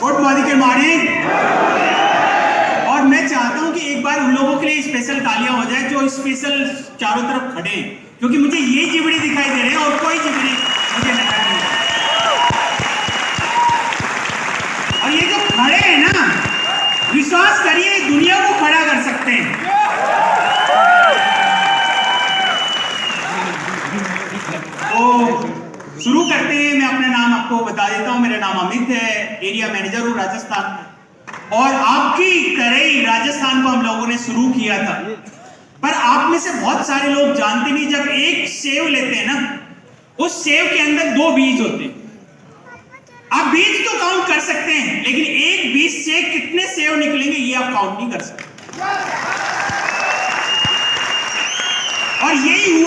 Good morning. और मैं चाहता हूं कि एक बार उन लोगों के लिए स्पेशल तालियां हो जाए जो स्पेशल चारों तरफ खड़े हैं, क्योंकि मुझे ये जिबड़ी दिखाई दे रहे हैं और कोई जिबड़ी मुझे दिखाई नहीं दे रही। और ये जो खड़े हैं ना, विश्वास करिए दुनिया को खड़ा कर सकते हैं। तो शुरू करते हैं। मैं अपना नाम आपको बता देता हूं। मेरा नाम अमित है, एरिया मैनेजर हूं राजस्थान में। और आपकी तरह ही राजस्थान को हम लोगों ने शुरू किया था। पर आप में से बहुत सारे लोग जानते नहीं, जब एक सेव लेते हैं ना, उस सेव के अंदर 2 बीज होते हैं। आप बीज तो काउंट कर सकते हैं, लेकिन एक बीज से कितने सेव निकलेंगे ये आप काउंट नहीं कर सकते। और यही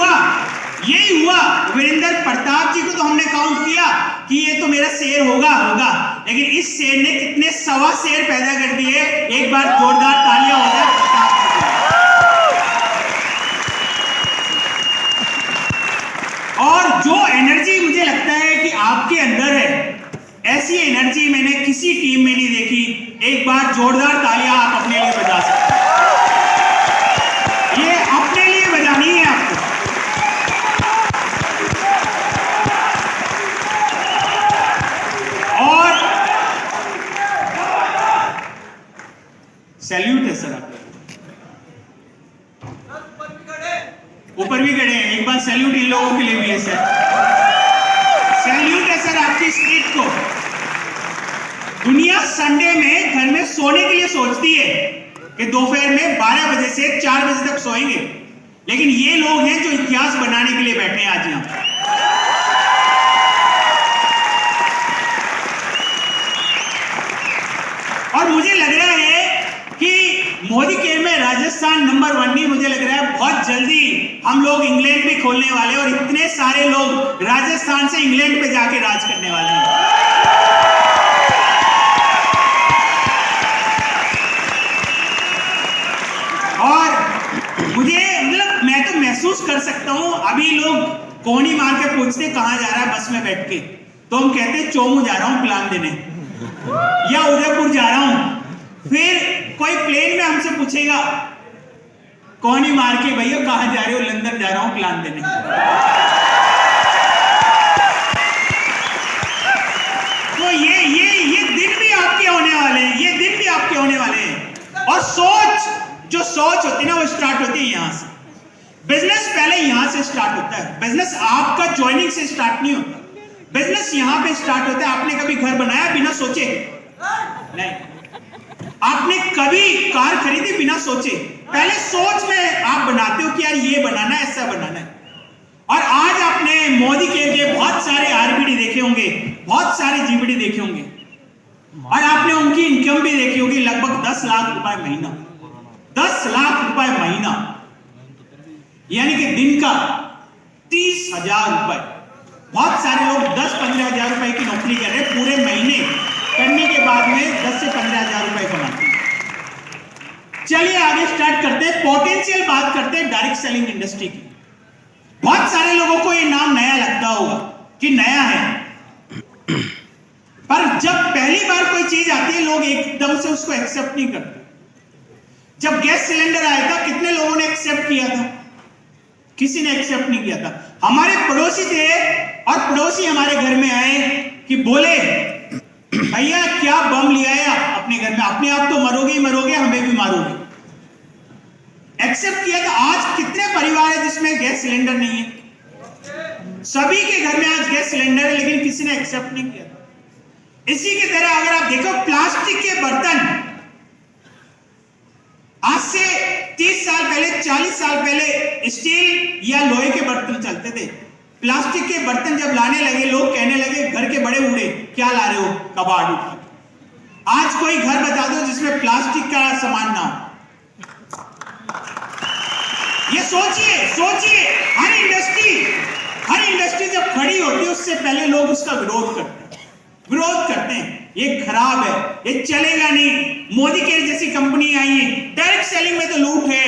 हुआ वीरेंद्र प्रताप जी को तो हमने काउंट किया कि ये तो मेरा शेर होगा, लेकिन इस शेर ने कितने 1.25 शेर पैदा कर दिए। एक बार जोरदार तालियां हो जाए प्रताप जी। और जो एनर्जी मुझे लगता है कि आपके अंदर है, ऐसी एनर्जी मैंने किसी टीम में नहीं देखी। एक बार जोरदार तालियां आप अपने लिए बजा सकते हैं। ये अपने लिए बजानी है आपको। और सैल्यूट है सर, आपको ऊपर भी खड़े हैं। एक बार सैल्यूट इन लोगों के लिए भी है सर। सैल्यूट है सर आपकी स्टेट को। दुनिया संडे में घर में सोने के लिए सोचती है कि दोपहर में 12 बजे से 4 बजे तक सोएंगे, लेकिन ये लोग हैं जो इतिहास बनाने के लिए बैठे हैं आज यहां। और मुझे लग रहा है कि मोदी केयर में राजस्थान नंबर 1 नहीं, मुझे लग रहा है बहुत जल्दी हम लोग इंग्लैंड भी खोलने वाले, और इतने सारे लोग राजस्थान से इंग्लैंड पे जाके राज करने वाले हैं। और मुझे मतलब मैं तो महसूस कर सकता हूं, अभी लोग कोहनी मार के पूछते कहां जा रहा है बस में बैठ के, तो हम कहते हैं चोमू जा रहा हूं प्लान देने, या उदयपुर जा रहा हूं। फिर कोई प्लेन में हमसे पूछेगा कोहनी मार के, भैया कहां जा रहे हो? लंदन जा रहा हूं प्लान देने। तो ये दिन भी आपके होने वाले हैं, ये दिन भी आपके होने वाले हैं। और जो सोच होती है ना, वो स्टार्ट होती है यहां से। बिजनेस पहले यहां से स्टार्ट होता है। बिजनेस आपका ज्वाइनिंग से स्टार्ट नहीं होता, बिजनेस यहां पे स्टार्ट होता है। आपने कभी घर बनाया बिना सोचे? नहीं। आपने कभी कार खरीदी बिना सोचे? पहले सोच में आप बनाते हो कि यार ये बनाना है, ऐसा बनाना है। और आज आपने मोदी के बहुत सारे आरबीडी देखे होंगे, बहुत सारे जीबीडी देखे होंगे, और आपने उनकी इनकम भी देखी होगी, लगभग 10 लाख रुपए महीना। 10 लाख रुपए महीना, यानी कि दिन का 30,000 रुपए। बहुत सारे लोग 10-15 हजार रुपए की नौकरी कर रहे हैं, पूरे महीने करने के बाद में 10 से 15 हजार रुपए कमाते हैं। चलिए आगे स्टार्ट करते हैं, पोटेंशियल बात करते हैं डायरेक्ट सेलिंग इंडस्ट्री की। बहुत सारे लोगों को ये नाम नया लगता होगा कि नया है, पर जब पहली बार कोई चीज आती है लोग एकदम से उसको एक्सेप्ट नहीं करते। जब गैस सिलेंडर आया था, कितने लोगों ने एक्सेप्ट किया था? किसी ने एक्सेप्ट नहीं किया था। हमारे पड़ोसी थे, और पड़ोसी हमारे घर में आए कि बोले भैया क्या बम लिया है आप अपने घर में, अपने आप तो मरोगे ही मरोगे, हमें भी मारोगे। एक्सेप्ट किया था। आज कितने परिवार है जिसमें गैस सिलेंडर नहीं है? सभी के घर में आज गैस सिलेंडर है, लेकिन किसी ने एक्सेप्ट नहीं किया। इसी की तरह अगर आप देखो, प्लास्टिक के बर्तन आज से 30 साल पहले, 40 साल पहले स्टील या लोहे के बर्तन चलते थे। प्लास्टिक के बर्तन जब लाने लगे, लोग कहने लगे, घर के बड़े बूढ़े, क्या ला रहे हो? कबाड़ उठा। आज कोई घर बता दो जिसमें प्लास्टिक का सामान ना हो। ये सोचिए, हर इंडस्ट्री जब खड़ी होती है, उससे पहले लोग उसका विरोध करते हैं। ये खराब है, ये चलेगा नहीं। मोदी केयर जैसी कंपनी आई है, डायरेक्ट सेलिंग में तो लूट है,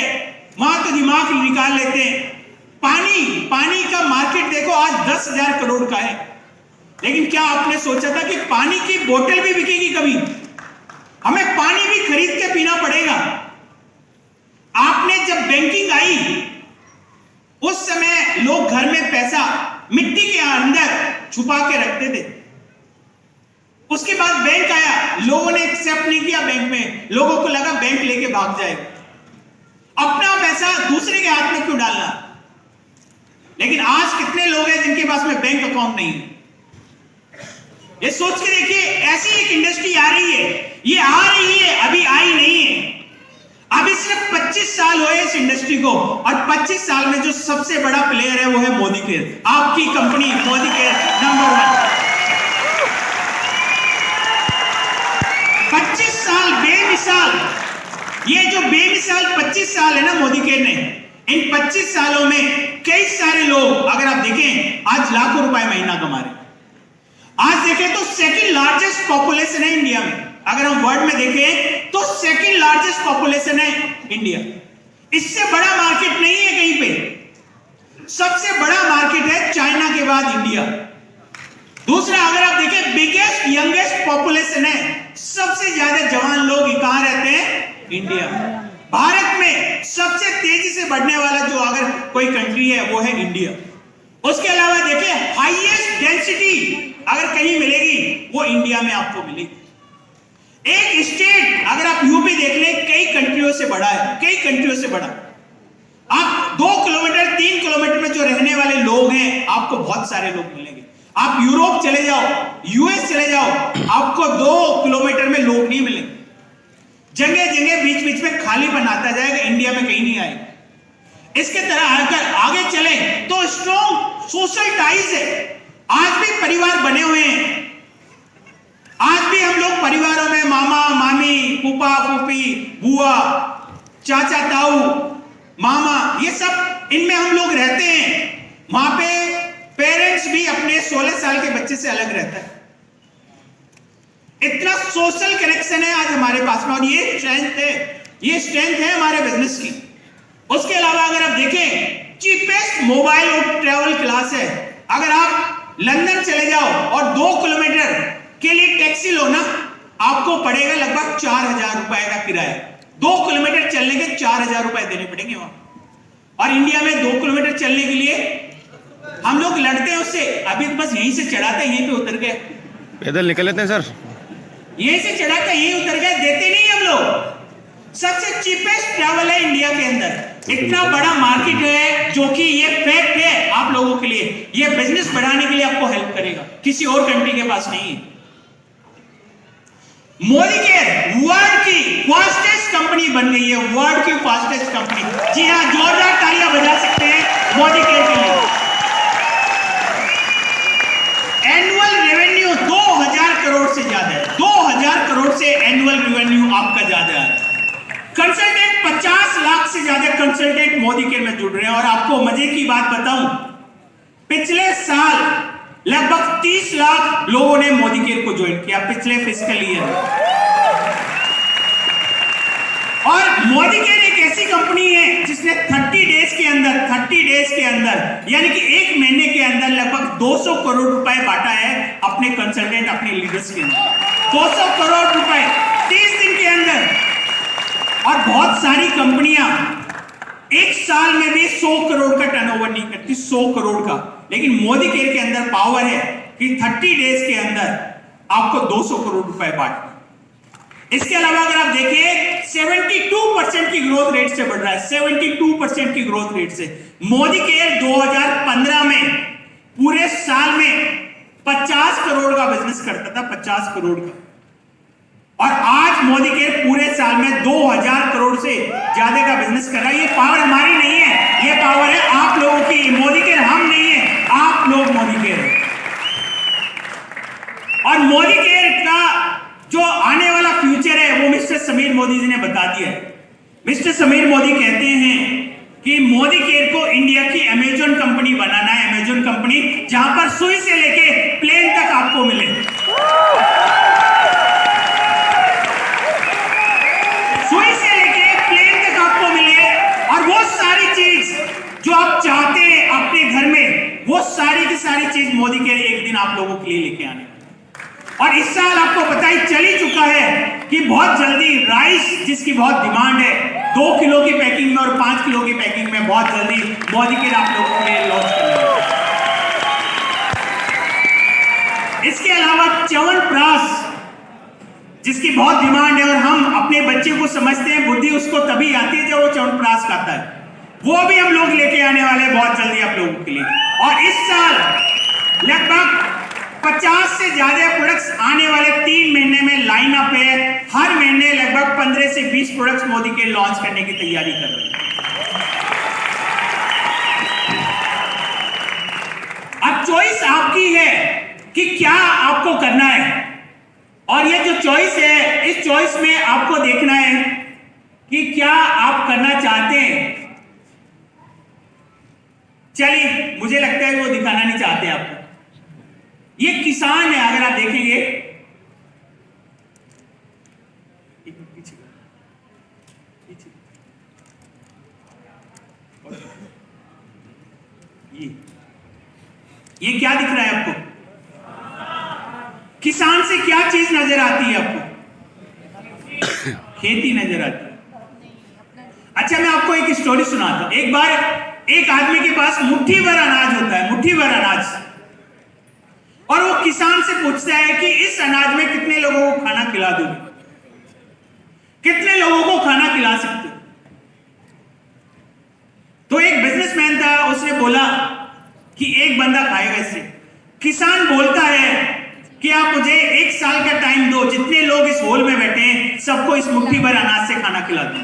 वहां तो दिमाग निकाल लेते हैं। पानी का मार्केट देखो, आज 10,000 करोड़ का है। लेकिन क्या आपने सोचा था कि पानी की बोतल भी बिकेगी कभी? हमें पानी भी खरीद के पीना पड़ेगा। आपने जब बैंकिंग आई उस समय लोग घर में पैसा मिट्टी के अंदर छुपा के रखते थे। उसके बाद बैंक आया, लोगों ने एक्सेप्ट नहीं किया बैंक में, लोगों को लगा बैंक लेके भाग जाएगा। अपना पैसा दूसरे के हाथ में क्यों डालना? लेकिन आज कितने लोग हैं जिनके पास में बैंक अकाउंट नहीं है? ये सोच के देखिए, ऐसी एक इंडस्ट्री आ रही है, ये आ रही है, अभी आई नहीं है। अभी सिर्फ 25 साल हुए इस इंडस्ट्री को, और 25 साल में जो सबसे बड़ा प्लेयर है वो है मोदी केयर। आपकी कंपनी मोदी केयर नंबर 1। 25 साल बेमिसाल, ये जो बेमिसाल 25 साल है ना मोदी केयर ने, इन 25 सालों में कई सारे लोग, अगर आप देखें, आज लाखों रुपए महीना कमा रहे हैं। आज देखें तो सेकंड लार्जेस्ट पॉपुलेशन है इंडिया में। अगर हम वर्ल्ड में देखें तो सेकंड लार्जेस्ट पॉपुलेशन है इंडिया। इससे बड़ा मार्केट नहीं है कहीं पे। सबसे बड़ा मार्केट है चाइना के बाद इंडिया। दूसरा, अगर आप देखें, बिगेस्ट यंगेस्ट पॉपुलेशन है, सबसे ज्यादा जवान लोग कहां रहते हैं? इंडिया। भारत में सबसे तेजी से बढ़ने वाला जो अगर कोई कंट्री है वो है इंडिया। उसके अलावा देखिए, हाईएस्ट डेंसिटी अगर कहीं मिलेगी वो इंडिया में आपको मिलेगी। एक स्टेट अगर आप यूपी देख लें, कई कंट्रियों से बड़ा है, कई कंट्रियों से बड़ा। आप 2 किलोमीटर 3 किलोमीटर में जो रहने वाले लोग हैं, आपको बहुत सारे लोग मिलेंगे। आप यूरोप चले जाओ, यूएस चले जाओ, आपको 2 किलोमीटर में लोग नहीं मिलेंगे। जगह जगह बीच बीच में खाली बनाता जाएगा, इंडिया में कहीं नहीं आएगा। इसके तरह अगर आगे चले तो स्ट्रॉन्ग सोशल टाइज है। आज भी परिवार बने हुए हैं। आज भी हम लोग परिवारों में मामा मामी, फूफा फूफी, बुआ, चाचा ताऊ, मामा, ये सब इनमें हम लोग रहते हैं। वहां पे पेरेंट्स भी अपने 16 साल के बच्चे से अलग रहता है। इतना सोशल कनेक्शन है आज हमारे पास में, और ये स्ट्रेंथ है हमारे बिजनेस की। उसके अलावा अगर आप देखें, चीपेस्ट मोबाइल और ट्रैवल क्लास है। अगर आप लंदन चले जाओ और 2 किलोमीटर के लिए टैक्सी लो ना, आपको पड़ेगा लगभग 4000 रुपए का किराया। 2 किलोमीटर चलने के 4000 रुपए देने पड़ेंगे वहां। और इंडिया में 2 किलोमीटर चलने के लिए हम लोग लड़ते हैं उससे। अभी तो बस यहीं से चढ़ाते, यहीं पे उतर गए, पैदल निकल लेते हैं सर, यहीं से चढ़ाते यहीं उतर गए, देते नहीं हम लोग। सबसे चीपेस्ट ट्रैवल है इंडिया के अंदर। इतना बड़ा मार्केट है, जो कि ये फैक्ट है आप लोगों के लिए। ये बिजनेस बढ़ाने के लिए आपको हेल्प करेगा, किसी और कंट्री के पास नहीं है। मोदी केयर वर्ल्ड की फास्टेस्ट कंपनी बन गई है, वर्ल्ड की फास्टेस्ट कंपनी। जी हाँ, जोरदार तालियां बजा सकते हैं मोदी केयर के लिए। एनुअल रेवेन्यू 2000 करोड़ से ज्यादा है। 2000 करोड़ से एनुअल रेवेन्यू आपका ज्यादा है। कंसल्टेंट 50 लाख से ज्यादा कंसल्टेंट मोदी केयर में जुड़ रहे हैं। और आपको मजे की बात बताऊं, पिछले साल लगभग 30 लाख लोगों ने मोदी केयर को ज्वाइन किया, पिछले फिस्कल ईयर। और मोदी केयर एक ऐसी कंपनी है जिसने 30 डेज के अंदर यानी कि 1 महीने के अंदर लगभग 200 करोड़ रुपए बांटा है अपने कंसल्टेंट, अपने लीडर्स के अंदर। 200 करोड़ रुपए 30 दिन के अंदर। और बहुत सारी कंपनियां एक साल में भी 100 करोड़ का टर्नओवर नहीं करती, 100 करोड़ का। लेकिन मोदी केयर के अंदर पावर है कि 30 डेज के अंदर आपको 200 करोड़ रुपए बांटना। इसके अलावा अगर आप देखिए, 72% की ग्रोथ रेट से बढ़ रहा है, 72% की ग्रोथ रेट से। मोदी केयर 2015 में पूरे साल में 50 करोड़ का बिजनेस करता था, 50 करोड़ का। और आज मोदी केयर पूरे साल में 2000 करोड़ से ज्यादा का बिजनेस कर रहा है। ये पावर हमारी नहीं है, ये पावर है आप लोगों की। मोदी केयर हम नहीं है, आप लोग मोदी केयर है। और मोदी केयर का जो आने वाला फ्यूचर है वो मिस्टर समीर मोदी जी ने बता दिया है। मिस्टर समीर मोदी कहते हैं कि मोदी केयर को इंडिया की अमेजन कंपनी बनाना है, अमेजन कंपनी जहां पर सुई से लेके प्लेन तक आपको मिले। सुई से लेके प्लेन तक आपको मिले, और वो सारी चीज जो आप चाहते हैं अपने घर में, वो सारी की सारी चीज मोदी केयर एक दिन आप लोगों के लिए लेके आने वाले हैं। और इस साल आपको पता ही चल ही चुका है कि बहुत जल्दी राइस, जिसकी बहुत डिमांड है, 2 किलो की पैकिंग में और 5 किलो की पैकिंग में बहुत जल्दी मोदी के आप लोगों के लिए लॉन्च करने वाले हैं। इसके अलावा च्यवनप्राश, जिसकी बहुत डिमांड है और हम अपने बच्चे को समझते हैं, बुद्धि उसको तभी आती है जब वो च्यवनप्राश खाता है, वो भी हम लोग लेके आने वाले हैं बहुत जल्दी आप लोगों के लिए। और इस साल लगभग 50 से ज्यादा प्रोडक्ट्स आने वाले 3 महीने में लाइन अप है। हर महीने लगभग 15 से 20 प्रोडक्ट्स मोदी के लॉन्च करने की तैयारी कर रहे हैं। अब चॉइस आपकी है कि क्या आपको करना है, और ये जो चॉइस है, इस चॉइस में आपको देखना है कि क्या आप करना चाहते हैं। चलिए, मुझे लगता है वो दिखाना नहीं चाहते आपको। ये किसान है, अगर आप देखेंगे, पीछे पीछे, ये क्या दिख रहा है आपको? किसान से क्या चीज नजर आती है आपको? खेती नजर आती है। अच्छा, मैं आपको एक स्टोरी सुनाता हूं। एक बार एक आदमी के पास मुट्ठी भर अनाज होता है, मुट्ठी भर अनाज, और वो किसान से पूछता है कि इस अनाज में कितने लोगों को खाना खिला दोगे, कितने लोगों को खाना खिला सकते हो? तो एक बिजनेसमैन था, उसने बोला कि एक बंदा खाएगा इससे। किसान बोलता है कि आप मुझे 1 साल का टाइम दो, जितने लोग इस हॉल में बैठे हैं सबको इस मुट्ठी भर अनाज से खाना खिला दो।